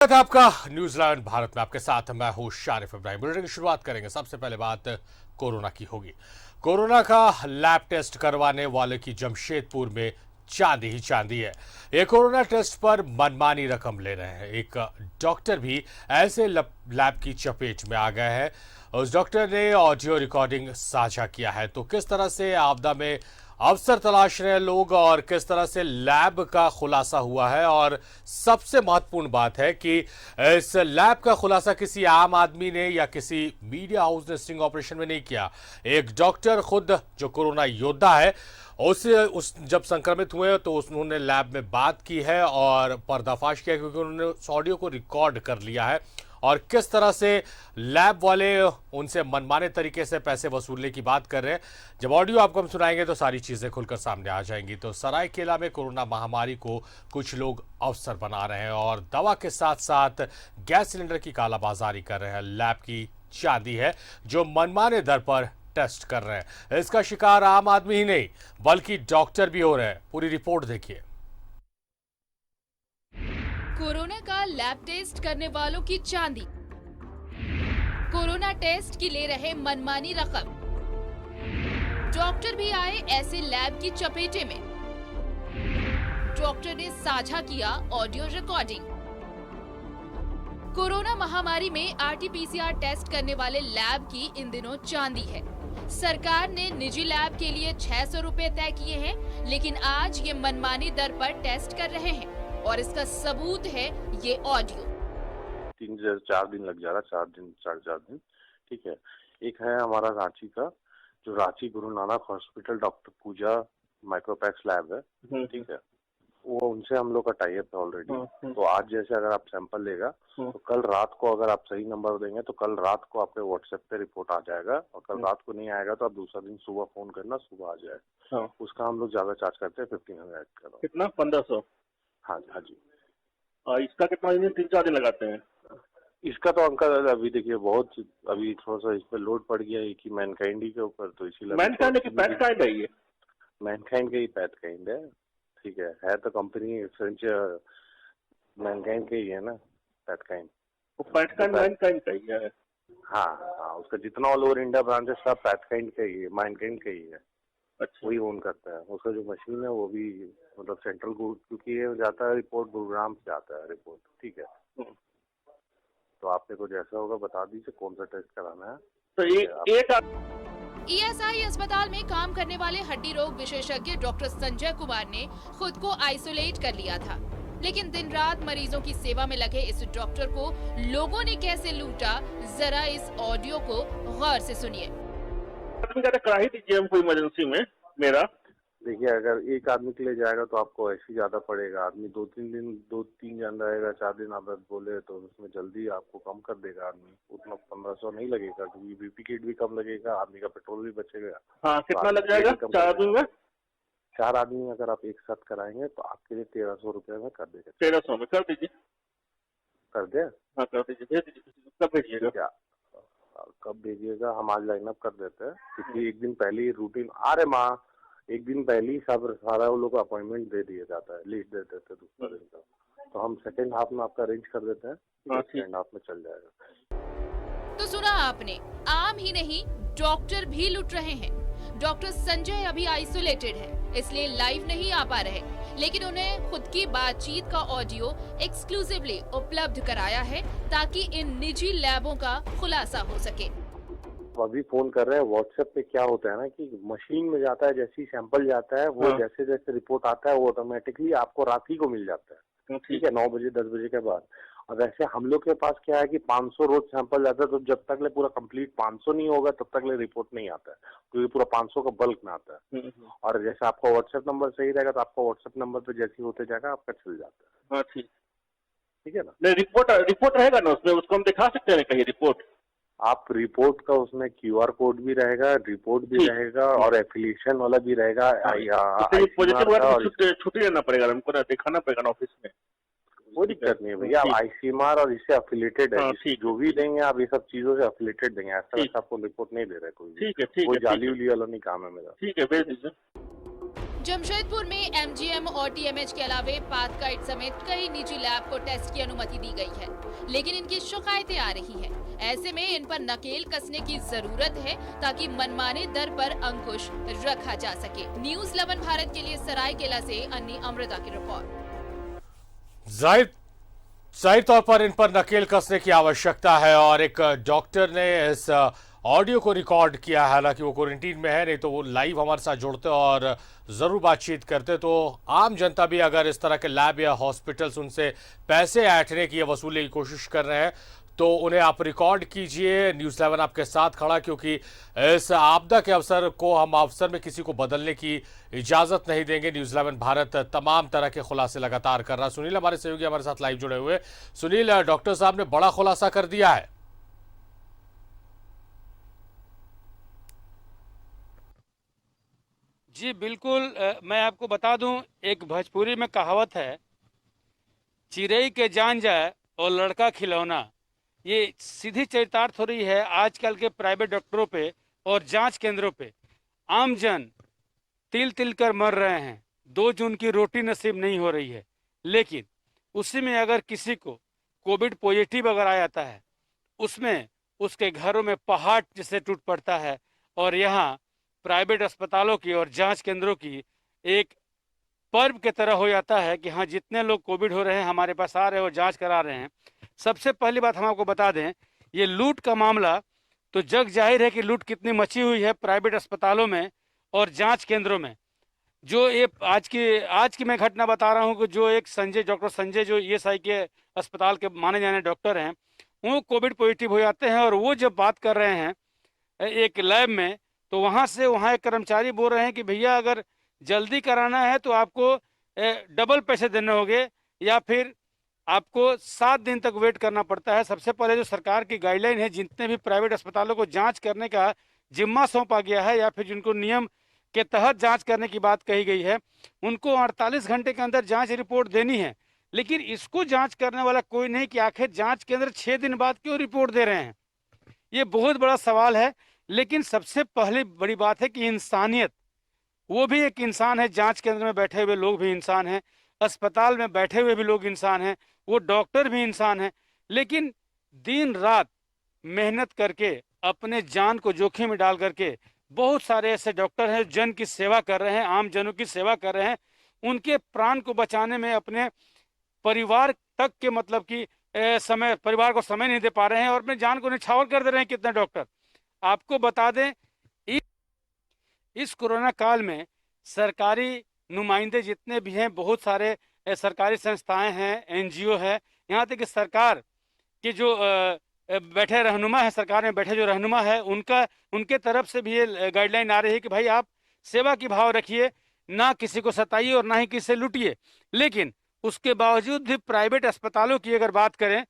स्वागत है आपका न्यूजीलैंड भारत में। आपके साथ मैं हूं शारिफ इब्राहिम। बुलेटिन की शुरुआत करेंगे। सबसे पहले बात कोरोना की होगी। कोरोना का लैब टेस्ट करवाने वाले की जमशेदपुर में चांदी ही चांदी है। ये कोरोना टेस्ट पर मनमानी रकम ले रहे हैं। एक डॉक्टर भी ऐसे लैब की चपेट में आ गए हैं। उस डॉक्टर ने ऑडियो रिकॉर्डिंग साझा किया है। तो किस तरह से आपदा में अवसर तलाश रहे हैं लोग और किस तरह से लैब का खुलासा हुआ है, और सबसे महत्वपूर्ण बात है कि इस लैब का खुलासा किसी आम आदमी ने या किसी मीडिया हाउस ने स्टिंग ऑपरेशन में नहीं किया। एक डॉक्टर खुद जो कोरोना योद्धा है उस जब संक्रमित हुए तो उन्होंने लैब में बात की है और पर्दाफाश किया, क्योंकि उन्होंने उस ऑडियो को रिकॉर्ड कर लिया है और किस तरह से लैब वाले उनसे मनमाने तरीके से पैसे वसूलने की बात कर रहे हैं। जब ऑडियो आपको हम सुनाएंगे तो सारी चीजें खुलकर सामने आ जाएंगी। तो सरायकेला में कोरोना महामारी को कुछ लोग अवसर बना रहे हैं और दवा के साथ साथ गैस सिलेंडर की कालाबाजारी कर रहे हैं। लैब की चांदी है जो मनमाने दर पर टेस्ट कर रहे हैं। इसका शिकार आम आदमी ही नहीं बल्कि डॉक्टर भी हो रहे हैं। पूरी रिपोर्ट देखिए। कोरोना का लैब टेस्ट करने वालों की चांदी। कोरोना टेस्ट की ले रहे मनमानी रकम। डॉक्टर भी आए ऐसे लैब की चपेटे में। डॉक्टर ने साझा किया ऑडियो रिकॉर्डिंग। कोरोना महामारी में आरटीपीसीआर टेस्ट करने वाले लैब की इन दिनों चांदी है। सरकार ने निजी लैब के लिए 600 रुपए तय किए हैं, लेकिन आज ये मनमानी दर पर टेस्ट कर रहे हैं और इसका सबूत है ये ऑडियो। 3 से 4 दिन लग जा रहा, 4 दिन 4.5 दिन। ठीक है। एक है हमारा रांची का, जो रांची गुरु नानक हॉस्पिटल डॉक्टर पूजा माइक्रोपैक्स लैब है। ठीक है। वो उनसे हम लोग का टाई अप है ऑलरेडी। तो आज जैसे अगर आप सैंपल लेगा तो कल रात को अगर आप सही नंबर देंगे तो कल रात को आपके व्हाट्सएप पे रिपोर्ट आ जाएगा, और कल रात को नहीं आएगा तो आप दूसरा दिन सुबह फोन करना, सुबह आ जाएगा। उसका हम लोग ज्यादा चार्ज करते हैं, 1500 का। कितना? 1500? हाँ जी। इसका कितना दिन? 3-4 दिन लगाते हैं। इसका तो अंकल अभी देखिए बहुत अभी थोड़ा सा इस पे लोड पड़ गया है कि मैनकाइंड के ऊपर, तो इसीलिए मैनकाइंड की पैथकाइंड है ये? मैनकाइंड का ही पैथकाइंड है। ठीक है तो कंपनी फ्रेंच मैनकाइंड का ही है ना, पैथकाइंड। वो पैथकाइंड मैनकाइंड का ही है? हाँ, उसका जितना ऑल ओवर इंडिया ब्रांच है सब पैथकाइंड का ही है, मैनकाइंड का ही है। अच्छा। वही ओन करता है। उसका जो मशीन है वो भी मतलब सेंट्रल, क्योंकि ये जाता है रिपोर्ट गुरुग्राम से आता है रिपोर्ट। ठीक है। तो आपने कुछ ऐसा होगा बता दीजिए कौन सा टेस्ट कराना है। तो एक ईएसआई अस्पताल में काम करने वाले हड्डी रोग विशेषज्ञ डॉक्टर संजय कुमार ने खुद को आइसोलेट कर लिया था, लेकिन दिन रात मरीजों की सेवा में लगे इस डॉक्टर को लोगों ने कैसे लूटा, जरा इस ऑडियो को गौर से सुनिए। आदमी कहते करा ही दीजिए हमको इमरजेंसी में मेरा। देखिए अगर एक आदमी के लिए जाएगा तो आपको ऐसे ज्यादा पड़ेगा। आदमी 2-3 जन रहेगा, 4 दिन आप बोले तो उसमें जल्दी आपको कम कर देगा आदमी। उतना 1500 नहीं लगेगा, क्योंकि बीपी किट भी कम लगेगा, आदमी का पेट्रोल भी बचेगा। हाँ, कितना लग जाएगा 4 आदमी में? 4 आदमी अगर आप एक साथ कराएंगे तो आपके लिए 1300 रुपये में कर देगा। 1300 में कर दीजिए। कर दे? हाँ कर दीजिए। भेज दीजिए। कब भेजिएगा? कब भेजिएगा? हम आज लाइन अप कर देते हैं, क्योंकि एक दिन पहले ही रूटीन एक दिन पहले ही सब सारा वो लोग को अपॉइंटमेंट दे दिया जाता है, लिस्ट दे देते हैं दूसरा दिन का। तो हम सेकेंड हाफ में आपका अरेंज कर देते हैं, सेकेंड हाफ में चल जाएगा। तो सुना आपने, आम ही नहीं डॉक्टर भी लुट रहे हैं। डॉक्टर संजय अभी आइसोलेटेड है, इसलिए लाइव नहीं आ पा रहे, लेकिन उन्हें खुद की बातचीत का ऑडियो एक्सक्लूसिवली उपलब्ध कराया है ताकि इन निजी लैबों का खुलासा हो सके। अभी फोन कर रहे हैं। व्हाट्सएप पे क्या होता है ना कि मशीन में जाता है, जैसे ही सैंपल जाता है वो जैसे जैसे रिपोर्ट आता है वो ऑटोमेटिकली आपको रात ही को मिल जाता है। ठीक है, 9 बजे 10 बजे के बाद। और वैसे हम लोग के पास क्या है कि 500 रोज सैंपल जाता है, तो जब तक ले पूरा कंप्लीट 500 नहीं होगा तब तक ले रिपोर्ट नहीं आता है, क्योंकि पूरा 500 का बल्क में आता है। और जैसे आपका व्हाट्सएप नंबर सही रहेगा तो आपका व्हाट्सएप नंबर पे जैसे होते जाएगा आपका चल जाता है। हाँ ठीक है ना? नहीं, रिपोर्ट रहेगा ना उसमें, उसको हम दिखा सकते हैं कहीं रिपोर्ट? आप रिपोर्ट का उसमें QR कोड भी रहेगा, रिपोर्ट भी रहेगा और एफिलिएशन वाला भी रहेगा। पॉजिटिव हुआ तो छुट्टी लेना पड़ेगा हमको ना, दिखाना पड़ेगा ना ऑफिस में। कोई दिक्कत नहीं है भैया, आप ICMR और इससे अफिलेटेड है। जो भी देंगे आप ये सब चीजों से अफिलेटेड देंगे, ऐसा वैसा आपको रिपोर्ट नहीं दे रहा है कोई। ठीक है। कोई जाली उली वाला नहीं काम है मेरा। ठीक है, भेज दीजिए। जमशेदपुर में एमजीएम और टीएमएच के अलावे पाथकाइट समेत कई निजी लैब को टेस्ट की अनुमति दी गई है, लेकिन इनकी शिकायतें आ रही हैं। ऐसे में इन पर नकेल कसने की जरूरत है ताकि मनमाने दर पर अंकुश रखा जा सके। न्यूज़ 11 भारत के लिए सरायकेला से अन्नी अमृता की रिपोर्ट। जाहिर तौर पर इन पर नकेल कसने की आवश्यकता है और एक डॉक्टर ने इस ऑडियो को रिकॉर्ड किया है। हालांकि वो क्वारंटीन में है, नहीं तो वो लाइव हमारे साथ जुड़ते और ज़रूर बातचीत करते। तो आम जनता भी अगर इस तरह के लैब या हॉस्पिटल्स उनसे पैसे ऐंठने की या वसूलने की कोशिश कर रहे हैं तो उन्हें आप रिकॉर्ड कीजिए। न्यूज़ 11 आपके साथ खड़ा, क्योंकि इस आपदा के अवसर को हम अवसर में किसी को बदलने की इजाज़त नहीं देंगे। न्यूज़ 11 भारत तमाम तरह के खुलासे लगातार कर रहा है। सुनील हमारे सहयोगी हमारे साथ लाइव जुड़े हुए। सुनील, डॉक्टर साहब ने बड़ा खुलासा कर दिया है। जी बिल्कुल, मैं आपको बता दूं, एक भोजपुरी में कहावत है, चिड़ै के जान जाए और लड़का खिलौना। ये सीधी चरितार्थ हो रही है आजकल के प्राइवेट डॉक्टरों पे और जांच केंद्रों पे। आमजन तिल तिल कर मर रहे हैं, 2 जून की रोटी नसीब नहीं हो रही है। लेकिन उसी में अगर किसी को कोविड पॉजिटिव अगर आ जाता है, उसमें उसके घरों में पहाड़ जैसे टूट पड़ता है। और यहाँ प्राइवेट अस्पतालों की और जांच केंद्रों की एक पर्व की तरह हो जाता है कि हाँ, जितने लोग कोविड हो रहे हैं हमारे पास आ रहे हैं और जांच करा रहे हैं। सबसे पहली बात हम आपको बता दें, ये लूट का मामला तो जग जाहिर है कि लूट कितनी मची हुई है प्राइवेट अस्पतालों में और जांच केंद्रों में। जो ये आज की मैं घटना बता रहा हूँ कि जो एक डॉक्टर संजय जो ईएसआई के अस्पताल के माने जाने डॉक्टर हैं, वो कोविड पॉजिटिव हो जाते हैं। और वो जब बात कर रहे हैं एक लैब में, तो वहाँ एक कर्मचारी बोल रहे हैं कि भैया अगर जल्दी कराना है तो आपको डबल पैसे देने होंगे या फिर आपको 7 दिन तक वेट करना पड़ता है। सबसे पहले जो सरकार की गाइडलाइन है, जितने भी प्राइवेट अस्पतालों को जांच करने का जिम्मा सौंपा गया है या फिर जिनको नियम के तहत जांच करने की बात कही गई है, उनको 48 घंटे के अंदर जांच रिपोर्ट देनी है। लेकिन इसको जांच करने वाला कोई नहीं कि आखिर जांच केंद्र 6 दिन बाद क्यों रिपोर्ट दे रहे हैं। ये बहुत बड़ा सवाल है। लेकिन सबसे पहले बड़ी बात है कि इंसानियत, वो भी एक इंसान है। जांच केंद्र में बैठे हुए लोग भी इंसान हैं, अस्पताल में बैठे हुए भी लोग इंसान हैं, वो डॉक्टर भी इंसान हैं। लेकिन दिन रात मेहनत करके अपने जान को जोखिम में डाल करके बहुत सारे ऐसे डॉक्टर हैं जन की सेवा कर रहे हैं, आम जनों की सेवा कर रहे हैं। उनके प्राण को बचाने में अपने परिवार तक के मतलब कि परिवार को समय नहीं दे पा रहे हैं और अपने जान को निछावर कर दे रहे हैं कितने डॉक्टर। आपको बता दें, इस कोरोना काल में सरकारी नुमाइंदे जितने भी हैं, बहुत सारे सरकारी संस्थाएं हैं, एनजीओ है, यहाँ तक कि सरकार के जो बैठे रहनुमा है, सरकार में बैठे जो रहनुमा है, उनके तरफ से भी ये गाइडलाइन आ रही है कि भाई आप सेवा की भाव रखिए, ना किसी को सताइए और ना ही किसी से लूटिए। लेकिन उसके बावजूद भी प्राइवेट अस्पतालों की अगर बात करें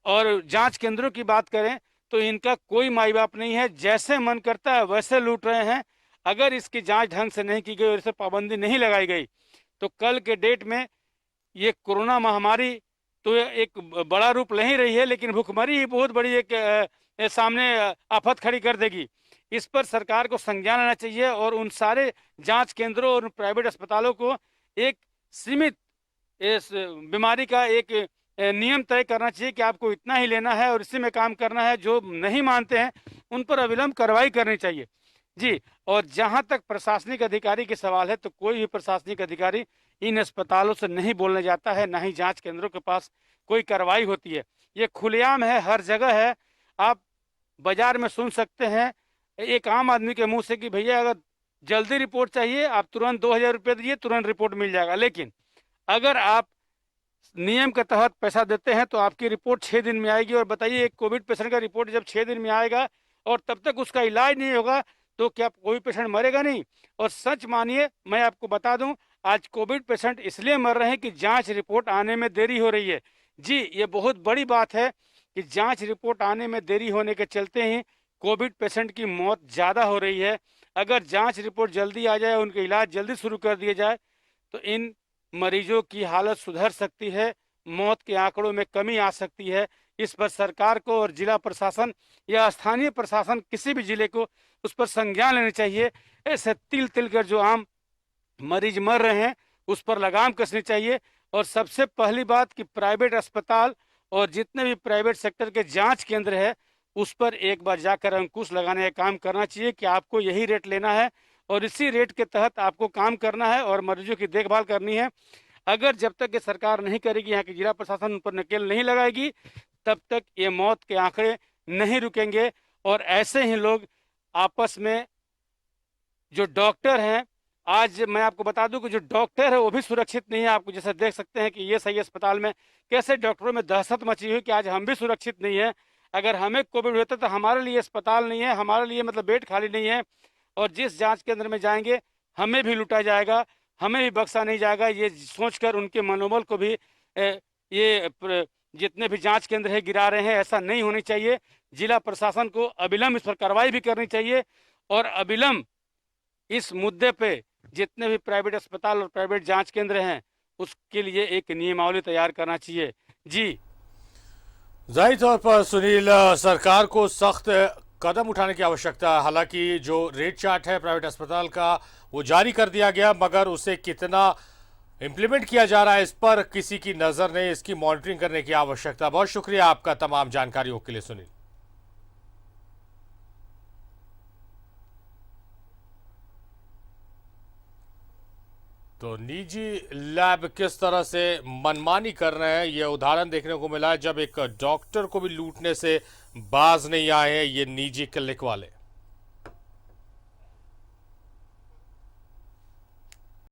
और जांच केंद्रों की बात करें तो इनका कोई माई बाप नहीं है। जैसे मन करता है वैसे लूट रहे हैं। अगर इसकी जांच ढंग से नहीं की गई और इसे पाबंदी नहीं लगाई गई तो कल के डेट में ये कोरोना महामारी तो एक बड़ा रूप ले ही रही है, लेकिन भुखमरी ही बहुत बड़ी एक सामने आफत खड़ी कर देगी। इस पर सरकार को संज्ञान लेना चाहिए और उन सारे जांच केंद्रों और प्राइवेट अस्पतालों को एक सीमित इस बीमारी का एक नियम तय करना चाहिए कि आपको इतना ही लेना है और इसी में काम करना है। जो नहीं मानते हैं उन पर अविलंब कार्रवाई करनी चाहिए जी। और जहां तक प्रशासनिक अधिकारी के सवाल है, तो कोई भी प्रशासनिक अधिकारी इन अस्पतालों से नहीं बोलने जाता है, ना ही जांच केंद्रों के पास कोई कार्रवाई होती है। ये खुलेआम है, हर जगह है। आप बाजार में सुन सकते हैं एक आम आदमी के मुंह से कि भैया अगर जल्दी रिपोर्ट चाहिए आप तुरंत 2000 रुपये दीजिए, तुरंत रिपोर्ट मिल जाएगा। लेकिन अगर आप नियम के तहत पैसा देते हैं तो आपकी रिपोर्ट 6 दिन में आएगी। और बताइए, एक कोविड पेशेंट का रिपोर्ट जब 6 दिन में आएगा और तब तक उसका इलाज नहीं होगा तो क्या कोई पेशेंट मरेगा नहीं? और सच मानिए, मैं आपको बता दूं, आज कोविड पेशेंट इसलिए मर रहे हैं कि जांच रिपोर्ट आने में देरी हो रही है। जी, ये बहुत बड़ी बात है कि जांच रिपोर्ट आने में देरी होने के चलते ही कोविड पेशेंट की मौत ज़्यादा हो रही है। अगर जांच रिपोर्ट जल्दी आ जाए, उनके इलाज जल्दी शुरू कर दिए जाए तो इन मरीजों की हालत सुधर सकती है, मौत के आंकड़ों में कमी आ सकती है। इस पर सरकार को और जिला प्रशासन या स्थानीय प्रशासन किसी भी जिले को उस पर संज्ञान लेने चाहिए। ऐसे तिल तिल कर जो आम मरीज मर रहे हैं उस पर लगाम कसनी चाहिए। और सबसे पहली बात कि प्राइवेट अस्पताल और जितने भी प्राइवेट सेक्टर के जांच केंद्र है उस पर एक बार जाकर अंकुश लगाने का काम करना चाहिए कि आपको यही रेट लेना है और इसी रेट के तहत आपको काम करना है और मरीजों की देखभाल करनी है। अगर जब तक ये सरकार नहीं करेगी, यहाँ की जिला प्रशासन उन पर नकेल नहीं लगाएगी, तब तक ये मौत के आंकड़े नहीं रुकेंगे। और ऐसे ही लोग आपस में जो डॉक्टर हैं, आज मैं आपको बता दूं कि जो डॉक्टर है वो भी सुरक्षित नहीं है। आपको जैसे देख सकते हैं कि ये सही अस्पताल में कैसे डॉक्टरों में दहशत मची हुई कि आज हम भी सुरक्षित नहीं है। अगर हमें कोविड होता तो हमारे लिए अस्पताल नहीं है, हमारे लिए मतलब बेड खाली नहीं है और जिस जांच केंद्र में जाएंगे हमें भी लूटा जाएगा, हमें भी बख्शा नहीं जाएगा। ये सोचकर उनके मनोबल को भी जितने भी जांच केंद्र है गिरा रहे हैं। ऐसा नहीं होनी चाहिए। जिला प्रशासन को अविलंब इस पर कार्रवाई भी करनी चाहिए और अविलंब इस मुद्दे पे जितने भी प्राइवेट अस्पताल और प्राइवेट जांच केंद्र हैं उसके लिए एक नियमावली तैयार करना चाहिए। जी जाहिर तौर पर सुनील, सरकार को सख्त कदम उठाने की आवश्यकता है। हालांकि जो रेट चार्ट है प्राइवेट अस्पताल का वो जारी कर दिया गया, मगर उसे कितना इम्प्लीमेंट किया जा रहा है इस पर किसी की नजर नहीं, इसकी मॉनिटरिंग करने की आवश्यकता। बहुत शुक्रिया आपका तमाम जानकारियों के लिए सुनील। तो निजी लैब किस तरह से मनमानी कर रहे हैं यह उदाहरण देखने को मिला है, जब एक डॉक्टर को भी लूटने से बाज नहीं आए हैं ये निजी क्लिनिक वाले।